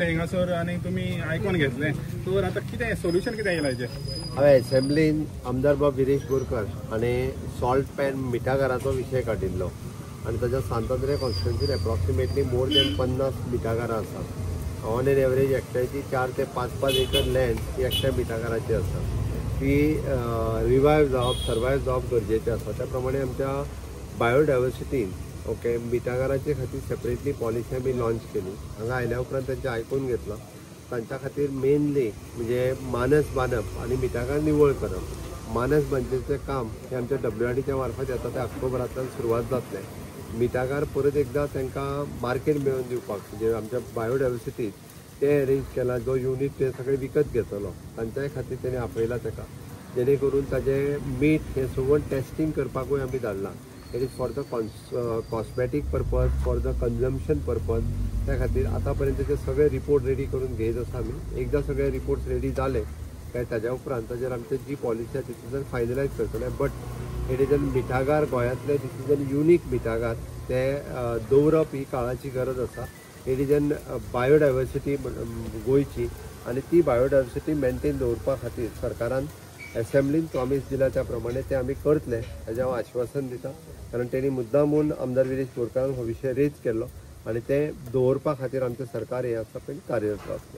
हिंगासर आणि तुम्ही आयकून घेतले तर आता कितें सोल्युशन कितें येयलाचे? हांवें एसेंब्लीन आमदार बाब विरेश बोरकर हांणी सॉल्ट पॅन मिठागराचो विशय काडिल्लो आनी ताच्या सांतांद्रे कॉन्स्टिट्युएन्सीन एप्रॉक्सिमेटली मोर दॅन 50 मिठागरां आसात. ऑन एन एवरेज एकट्याची 4 ते 5 एकर लँड ही एकट्या मिठागराची आसा. ती रिवायव जावप सर्वायव जावप गरजेचें आसा. त्या प्रमाणे आमच्या बायोडायवर्सिटीन ओके मिठागराचे खातीर सेपरेटली पॉलिसी आमी लॉन्च केली. हांगा आयल्या उपरांत तेंचे आयकून घेतलो. तांच्या खातीर मेनली म्हणजे मानस बांदप आनी मिठागर निवळ करप. मानस बांदचें काम हे आमच्या WRDच्या मार्फत येता ते ऑक्टोबरांतल्यान सुरवात जातलें. मिठागर परत एकदां तांकां मार्केट मेळोवन दिवपाक म्हणजे आमच्या बायोडायवर्सिटीक ते अरेंज केला. जो युनीट ते सगळे विकत घेतलो तांच्याय खातीर तेणी आपयला ताका, जेणे करून ताजें मीठ हें सगळें टेस्टिंग करपाकूय आमी धाडलां. It is for the cosmetic purpose, for the consumption purpose. त्या खातीर आतां पर्यंतचे सगळे रिपोर्ट रेडी करून घेत आसा आमी. एकदां सगळे रिपोर्ट्स रेडी जाले काय ताज्या उपरांत ताजेर आमची जी पॉलिसी आसा ती फायनलायज करतले. बट इट इज अन मिठागार गोंयांतले दिस इज अन युनीक मिठागार ते दवरप ही काळाची गरज आसा. इट इज अन बायोडायवर्सिटी गोंयची आनी ती बायोडायवर्सिटी मेंटेन दवरपा खातीर सरकारान एसेंब्लीन प्रॉमीस दिला त्या प्रमाणे ते आमी करतले हेजें हांव आश्वासन दिता. कारण तेणी मुद्दामून आमदार विरेश बोरकारान हो विशय रेज केल्लो आनी ते दवरपा खातीर आमचें सरकार हें आसा पळय कार्यरत आसलें.